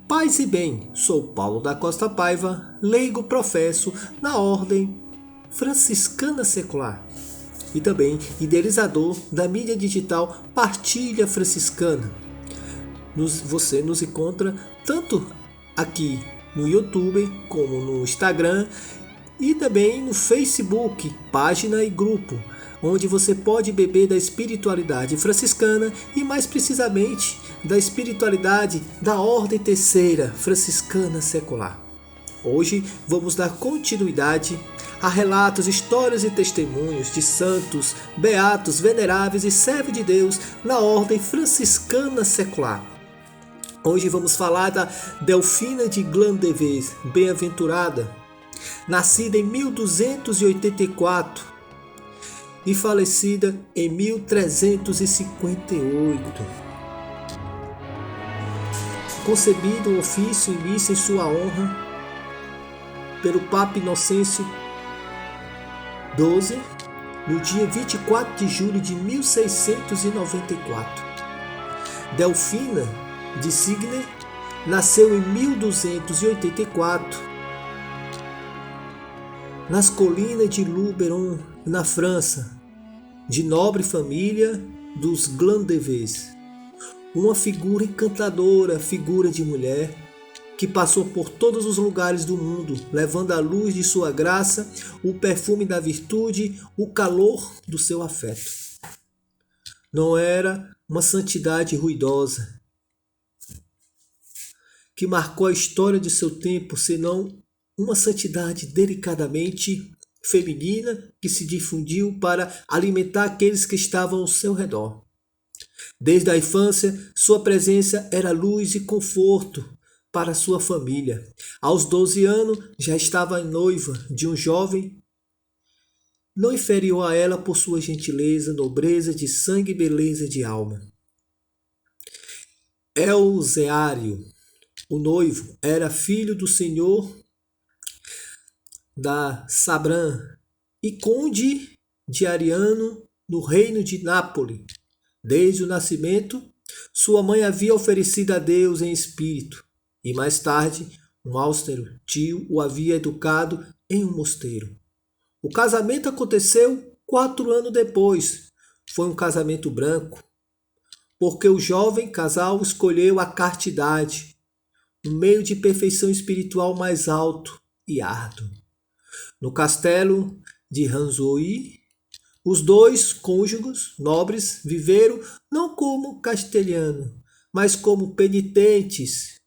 Paz e bem, sou Paulo da Costa Paiva, leigo professo na Ordem Franciscana Secular e também idealizador da mídia digital Partilha Franciscana. Você nos encontra tanto aqui no YouTube como no Instagram e também no Facebook, página e grupo, onde você pode beber da espiritualidade franciscana e mais precisamente da espiritualidade da Ordem Terceira Franciscana Secular. Hoje vamos dar continuidade a relatos, histórias e testemunhos de santos, beatos, veneráveis e servos de Deus na Ordem Franciscana Secular. Hoje vamos falar da Delfina de Glandevez, bem-aventurada, nascida em 1284 e falecida em 1358. Concebido um ofício e missa em sua honra pelo Papa Inocêncio XII, no dia 24 de julho de 1694. Delfina de Signy nasceu em 1284 nas colinas de Luberon, na França, de nobre família dos Glandevez. Uma figura encantadora, figura de mulher, que passou por todos os lugares do mundo, levando à luz de sua graça o perfume da virtude, o calor do seu afeto. Não era uma santidade ruidosa, que marcou a história de seu tempo, senão uma santidade delicadamente feminina que se difundiu para alimentar aqueles que estavam ao seu redor. Desde a infância, sua presença era luz e conforto para sua família. Aos 12 anos, já estava noiva de um jovem não inferior a ela por sua gentileza, nobreza de sangue e beleza de alma. Elzeário, o noivo, era filho do senhor da Sabran e conde de Ariano no reino de Nápoles. Desde o nascimento, sua mãe havia oferecido a Deus em espírito e mais tarde um austero tio o havia educado em um mosteiro. O casamento aconteceu 4 anos depois. Foi um casamento branco, porque o jovem casal escolheu a castidade, um meio de perfeição espiritual mais alto e árduo. No castelo de Ranzoi, os dois cônjuges nobres viveram não como castelhanos, mas como penitentes,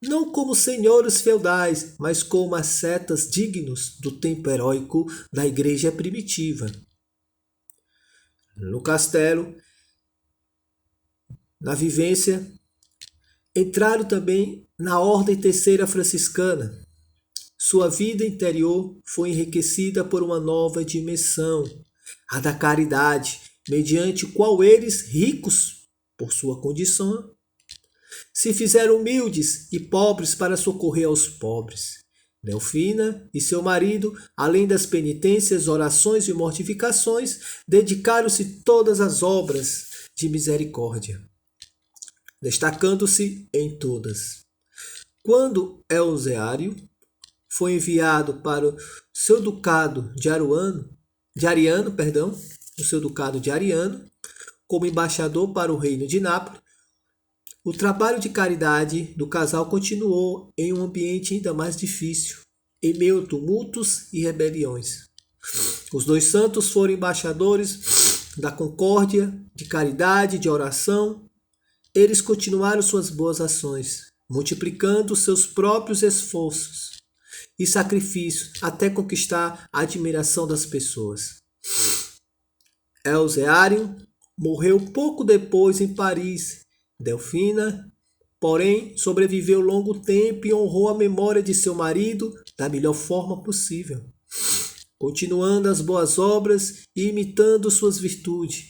não como senhores feudais, mas como ascetas dignos do tempo heróico da igreja primitiva. No castelo, na vivência, entraram também na Ordem Terceira Franciscana. Sua vida interior foi enriquecida por uma nova dimensão, a da caridade, mediante qual eles, ricos por sua condição, se fizeram humildes e pobres para socorrer aos pobres. Delfina e seu marido, além das penitências, orações e mortificações, dedicaram-se todas as obras de misericórdia, destacando-se em todas. Quando Elzeário foi enviado para o seu ducado de Ariano, como embaixador para o reino de Nápoles, o trabalho de caridade do casal continuou em um ambiente ainda mais difícil, em meio a tumultos e rebeliões. Os dois santos foram embaixadores da concórdia, de caridade, de oração. Eles continuaram suas boas ações, multiplicando seus próprios esforços e sacrifícios até conquistar a admiração das pessoas. Elzeário morreu pouco depois em Paris. Delfina, porém, sobreviveu longo tempo e honrou a memória de seu marido da melhor forma possível, continuando as boas obras e imitando suas virtudes.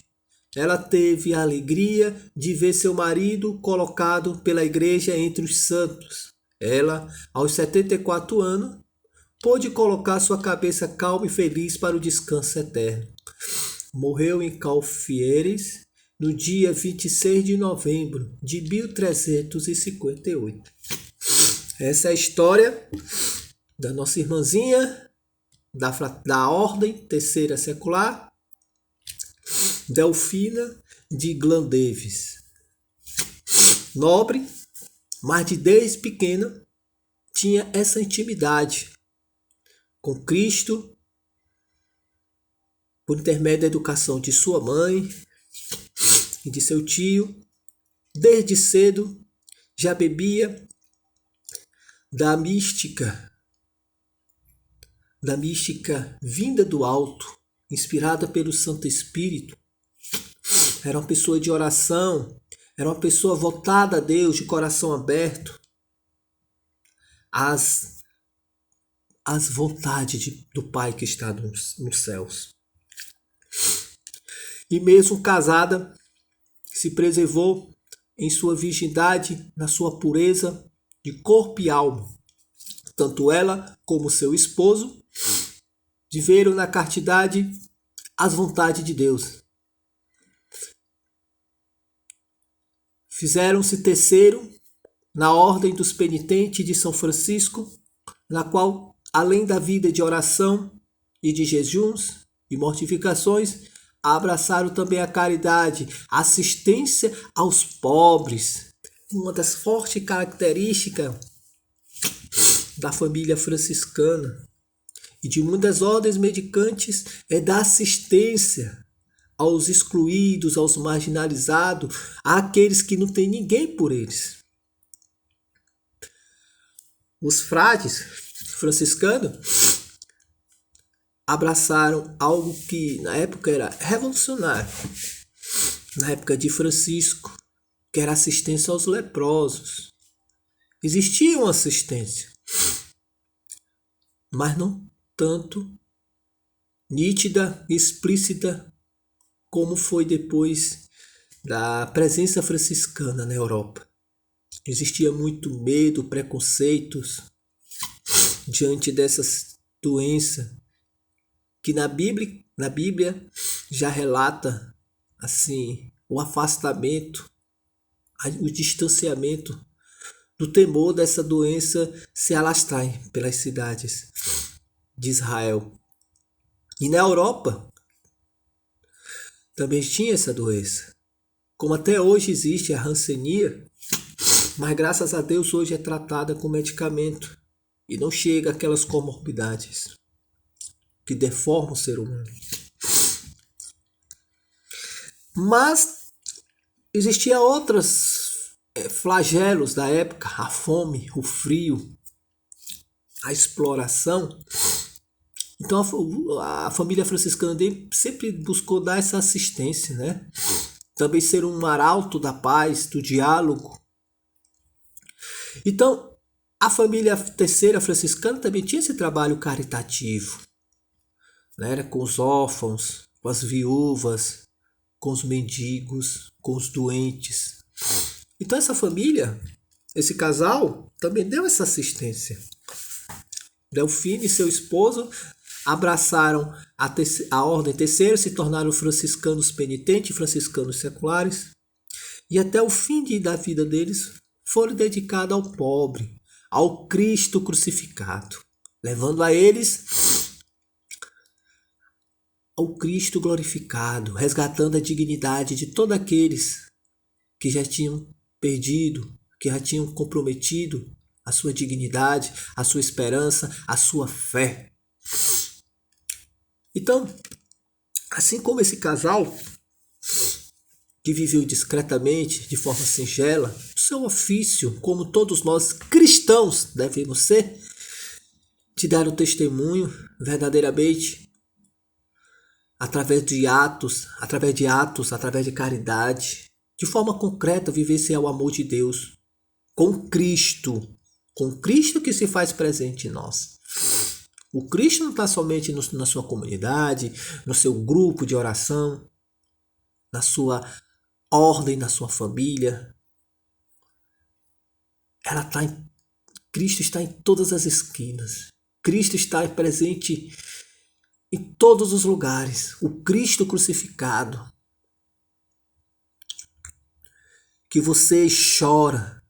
Ela teve a alegria de ver seu marido colocado pela igreja entre os santos. Ela, aos 74 anos, pôde colocar sua cabeça calma e feliz para o descanso eterno. Morreu em Calfieres no dia 26 de novembro de 1358. Essa é a história da nossa irmãzinha da Ordem Terceira Secular, Delfina de Glandeves. Nobre, mas desde pequena tinha essa intimidade com Cristo, por intermédio da educação de sua mãe e de seu tio. Desde cedo já bebia da mística vinda do alto, inspirada pelo Santo Espírito. Era uma pessoa de oração, era uma pessoa voltada a Deus, de coração aberto às vontades do Pai que está nos céus. E mesmo casada, se preservou em sua virgindade, na sua pureza de corpo e alma. Tanto ela como seu esposo viveram na castidade as vontades de Deus. Fizeram-se terceiro na Ordem dos Penitentes de São Francisco, na qual, além da vida de oração e de jejuns e mortificações, abraçaram também a caridade, a assistência aos pobres. Uma das fortes características da família franciscana e de muitas ordens mendicantes é da assistência aos excluídos, aos marginalizados, àqueles que não têm ninguém por eles. Os frades franciscanos abraçaram algo que na época era revolucionário, na época de Francisco, que era assistência aos leprosos. Existia uma assistência, mas não tanto nítida e explícita como foi depois da presença franciscana na Europa. Existia muito medo, preconceitos diante dessas doenças que na Bíblia já relata assim o afastamento, o distanciamento do temor dessa doença se alastrar pelas cidades de Israel. E na Europa também tinha essa doença. Como até hoje existe a rancenia, mas graças a Deus hoje é tratada com medicamento e não chega àquelas comorbidades que deformam o ser humano. Mas existiam outros flagelos da época, a fome, o frio, a exploração. Então a família franciscana dele sempre buscou dar essa assistência, né? Também ser um arauto da paz, do diálogo. Então a família terceira franciscana também tinha esse trabalho caritativo, né? Era com os órfãos, com as viúvas, com os mendigos, com os doentes. Então essa família, esse casal, também deu essa assistência. Delfina e seu esposo abraçaram a ordem terceira, se tornaram franciscanos penitentes, franciscanos seculares, e até o fim da vida deles foram dedicados ao pobre, ao Cristo crucificado, levando a eles ao Cristo glorificado, resgatando a dignidade de todos aqueles que já tinham perdido, que já tinham comprometido a sua dignidade, a sua esperança, a sua fé. Então, assim como esse casal que viveu discretamente, de forma singela, o seu ofício, como todos nós cristãos devemos ser, de dar o testemunho verdadeiramente através de atos, através de caridade, de forma concreta, vivenciar o amor de Deus com Cristo que se faz presente em nós. O Cristo não está somente na sua comunidade, no seu grupo de oração, na sua ordem, na sua família. Cristo está em todas as esquinas. Cristo está presente em todos os lugares. O Cristo crucificado. Que você chora,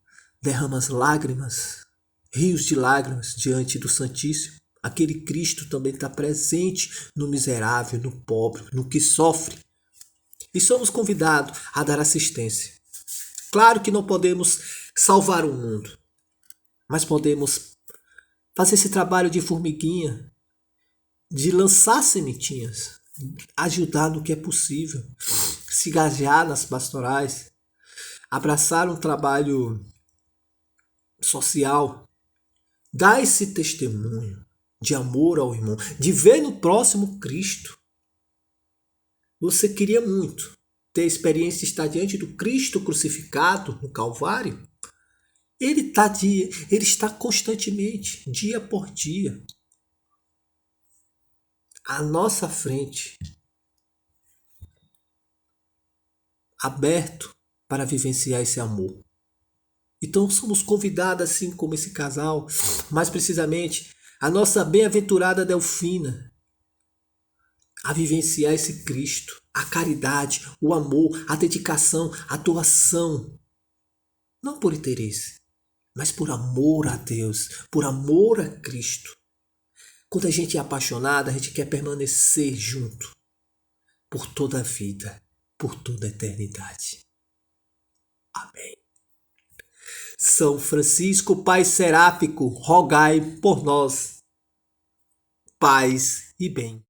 derrama as lágrimas, rios de lágrimas diante do Santíssimo. Aquele Cristo também está presente no miserável, no pobre, no que sofre. E somos convidados a dar assistência. Claro que não podemos salvar o mundo, mas podemos fazer esse trabalho de formiguinha, de lançar sementinhas, ajudar no que é possível, se engajar nas pastorais, abraçar um trabalho social, dar esse testemunho de amor ao irmão, de ver no próximo Cristo. Você queria muito ter a experiência de estar diante do Cristo crucificado no Calvário? Ele está constantemente, dia por dia, à nossa frente, aberto para vivenciar esse amor. Então somos convidados, assim como esse casal, mais precisamente a nossa bem-aventurada Delfina, a vivenciar esse Cristo, a caridade, o amor, a dedicação, a doação, não por interesse, mas por amor a Deus, por amor a Cristo. Quando a gente é apaixonado, a gente quer permanecer junto por toda a vida, por toda a eternidade. Amém. São Francisco, Pai Seráfico, rogai por nós. Paz e bem.